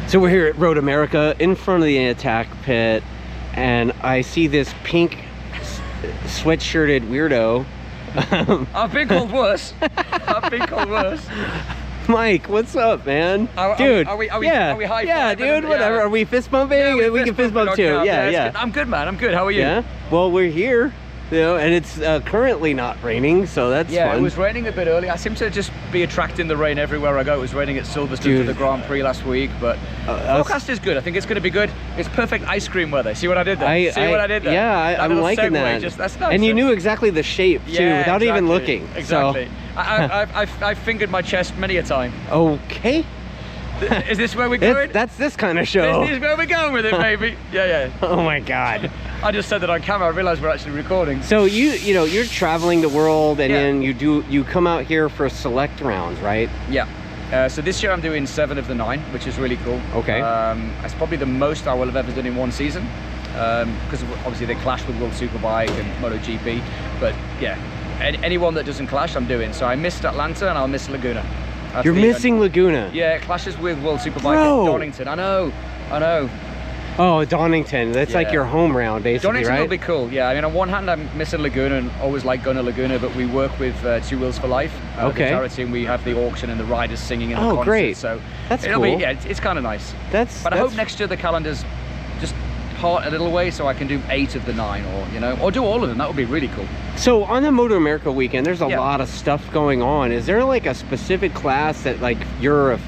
So we're here at Road America in front of the attack pit, and I see this pink sweatshirted weirdo. I've been called worse. I've been called worse. Mike, what's up, man? Dude, are we high yeah, dude, whatever. Yeah. Are we fist bumping? Yeah, we can fist bump too. Yeah. I'm good, man. I'm good. How are you? Yeah. Well, we're here, you know, and it's currently not raining, so that's fun. It was raining a bit early. I seem to just be attracting the rain everywhere I go. It was raining at Silverstone for the Grand Prix last week, but forecast is good. I think it's going to be good. It's perfect ice cream weather. See what I did there? See what I did there? Yeah, I'm liking that. That's nice. And you knew exactly the shape too, without even looking. Exactly. So. I've fingered my chest many a time. Okay. Is this where we're going? That's this kind of show. This is where we're going with it, baby. Yeah. Oh my God. I just said that on camera. I realized we're actually recording. So you know, you're traveling the world, and then you come out here for select rounds, right? Yeah. So this year I'm doing 7 of the 9, which is really cool. Okay. It's probably the most I will have ever done in one season, because obviously they clash with World Superbike and MotoGP. But yeah, anyone that doesn't clash, I'm doing. So I missed Atlanta and I'll miss Laguna. You're missing Laguna. Yeah, it clashes with World Superbike at Donington. I know. Oh, Donington. That's like your home round, basically, Donington right? will be cool. Yeah, I mean, on one hand, I'm missing Laguna and always like going to Laguna, but we work with Two Wheels for Life, the charity, and we have the auction and the riders singing in the concert. Great. So that's it'll cool. Be, it's kind of nice. But I hope next year the calendar's just part a little way, so I can do 8 of the 9, or do all of them. That would be really cool. So on the Moto America weekend, there's a lot of stuff going on. Is there like a specific class that like your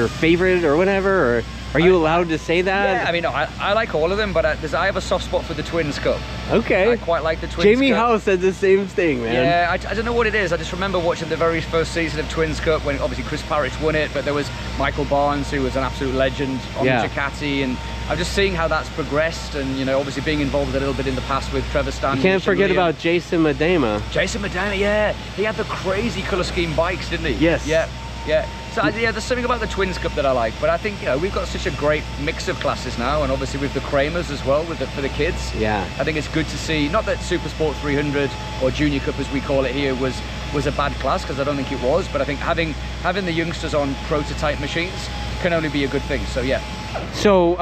favorite or whatever, or are you allowed to say that? Yeah, I mean, no, I like all of them, but I have a soft spot for the Twins Cup. Okay. I quite like the Twins Jamie Cup. Howe said the same thing, man. Yeah, I don't know what it is. I just remember watching the very first season of Twins Cup when obviously Chris Parrish won it, but there was Michael Barnes, who was an absolute legend on the Ducati, and I'm just seeing how that's progressed, and you know, obviously being involved a little bit in the past with Trevor Stanley. You can't forget about Jason Medema. Jason Medema, yeah. He had the crazy colour scheme bikes, didn't he? Yes. Yeah. So yeah, there's something about the Twins Cup that I like, but I think, you know, we've got such a great mix of classes now, and obviously with the Kramers as well, for the kids. Yeah. I think it's good to see, not that Super Sport 300 or Junior Cup as we call it here was a bad class, because I don't think it was, but I think having the youngsters on prototype machines can only be a good thing. So yeah. So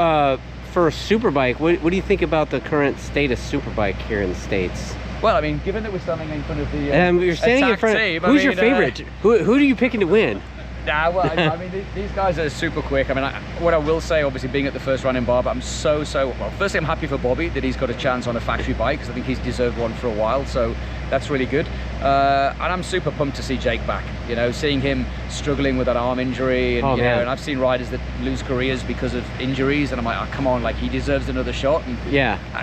for Superbike, what do you think about the current state of Superbike here in the States? Well, I mean, given that we're standing in front of the you're standing in front team, who's your favorite? Who are you picking to win? Nah, well, I mean, these guys are super quick. I mean, what I will say, obviously, being at the first round in Barber, I'm well, firstly, I'm happy for Bobby that he's got a chance on a factory bike, because I think he's deserved one for a while, so that's really good. And I'm super pumped to see Jake back, you know, seeing him struggling with that arm injury, and, you know, and I've seen riders that lose careers because of injuries, and I'm like, oh, come on, like, he deserves another shot. And,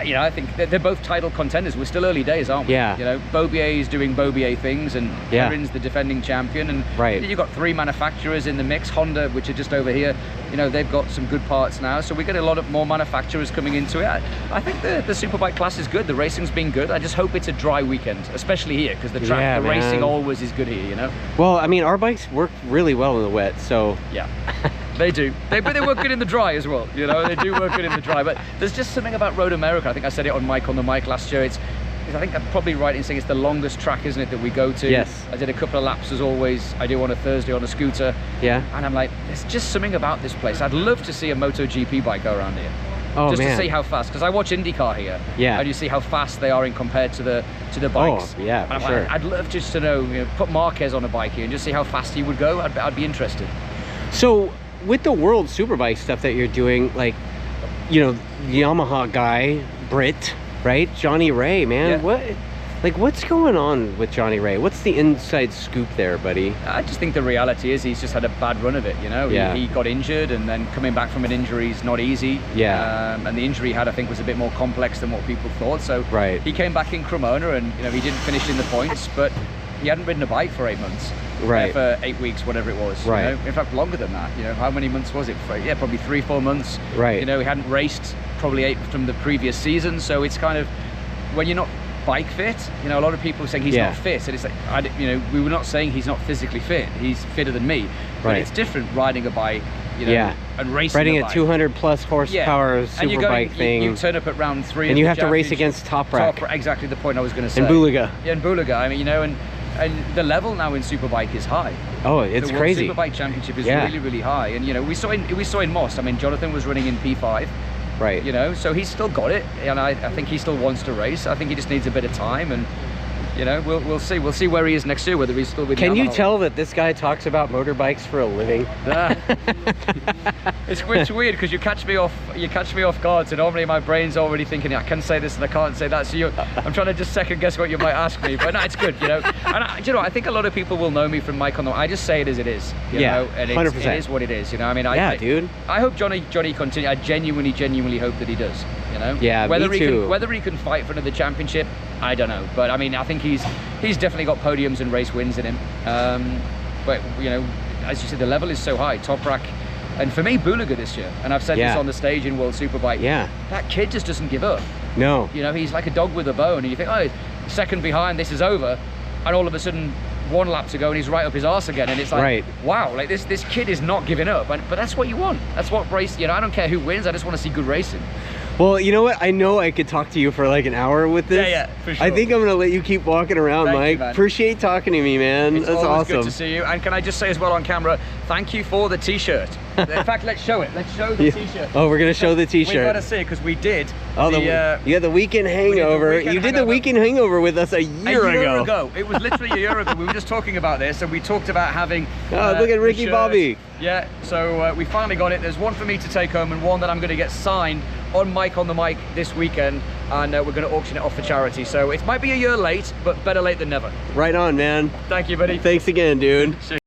you know, I think they're both title contenders. We're still early days, aren't we? Yeah. You know, Bobier is doing Bobier things, and Perrin's the defending champion, and you've got 3 manufacturers in the mix. Honda, which are just over here, you know, they've got some good parts now, so we get a lot of more manufacturers coming into it. I think the Superbike class is good. The racing's been good. I just hope it's a dry weekend, especially here, because the racing always is good here, you know. Well, I mean, our bikes work really well in the wet, so yeah. They do. But they work good in the dry as well, you know. They do work good in the dry, but there's just something about Road America. I think I said it on the mic last year. I think I'm probably right in saying it's the longest track, isn't it, that we go to? Yes. I did a couple of laps, as always. I do on a Thursday on a scooter. Yeah. And I'm like, there's just something about this place. I'd love to see a MotoGP bike go around here. Oh, just man. to see how fast, because I watch IndyCar here. Yeah. And you see how fast they are in compared to the bikes. Oh, yeah, for sure. I'd love just to know, you know, put Marquez on a bike here and just see how fast he would go. I'd be interested. So with the World Superbike stuff that you're doing, like, you know, Yamaha guy, Brit, right? Johnny Ray, man. Yeah. What's going on with Johnny Ray? What's the inside scoop there, buddy? I just think the reality is he's just had a bad run of it, you know. Yeah. He got injured, and then coming back from an injury is not easy. Yeah. And the injury he had, I think, was a bit more complex than what people thought. So he came back in Cremona, and, you know, he didn't finish in the points, but he hadn't ridden a bike for 8 months. Right. For 8 weeks, whatever it was. Right. You know? In fact, longer than that. You know, how many months was it? Yeah, probably 3-4 months. Right. You know, he hadn't raced probably 8 from the previous season. So it's kind of, when you're not bike fit, you know, a lot of people are saying he's not fit, and it's like, you know, we were not saying he's not physically fit. He's fitter than me, but it's different riding a bike, you know, and racing riding a bike. 200 plus horsepower superbike thing. You turn up at round 3, and you have to race against Top Rack. Exactly the point I was going to say. And Bulaga. Yeah, and Bulaga. I mean, you know, and and the level now in Superbike is high. Oh, it's the World crazy. Superbike Championship is really, really high. And, you know, we saw in Most, I mean, Jonathan was running in P5. Right. You know, so he's still got it. And I think he still wants to race. I think he just needs a bit of time. And, you know, we'll see. We'll see where he is next year, whether he's still with Can Yamaha. you tell that this guy talks about motorbikes for a living? It's weird because you catch me off guard. So normally my brain's already thinking I can say this and I can't say that. So I'm trying to just second guess what you might ask me. But no, it's good, you know. And you know, I think a lot of people will know me from Mike on the. I just say it as it is. You know? And 100%. It is what it is. You know, I mean, dude. I hope Johnny continue. I genuinely hope that he does. You know. Yeah, whether me too. Whether he can fight for another championship, I don't know. But I mean, I think he's definitely got podiums and race wins in him. But you know, as you said, the level is so high. Toprak, and for me, Bulaga this year, and I've said this on the stage in World Superbike. Yeah. That kid just doesn't give up. No. You know, he's like a dog with a bone, and you think, oh, second behind, this is over, and all of a sudden, 1 lap to go, and he's right up his arse again, and it's like, wow, like this kid is not giving up. But that's what you want. That's what race. You know, I don't care who wins. I just want to see good racing. Well, you know what? I know I could talk to you for like an hour with this. Yeah, for sure. I think I'm gonna let you keep walking around, Thank Mike. you, man. Appreciate talking to me, man. It's That's always awesome. good to see you. And can I just say as well on camera, thank you for the t-shirt. In fact, let's show it. Let's show the t-shirt. Oh, we're gonna show the t-shirt. We've got to see it because we did. Oh, you had the weekend hangover. You did the weekend hangover with us a year ago. It was literally a year ago. We were just talking about this, and we talked about having. Oh, look at Ricky Bobby. Yeah, so we finally got it. There's one for me to take home, and one that I'm going to get signed on Mike on the Mic this weekend, and we're going to auction it off for charity. So it might be a year late, but better late than never. Right on, man. Thank you, buddy. Thanks again, dude.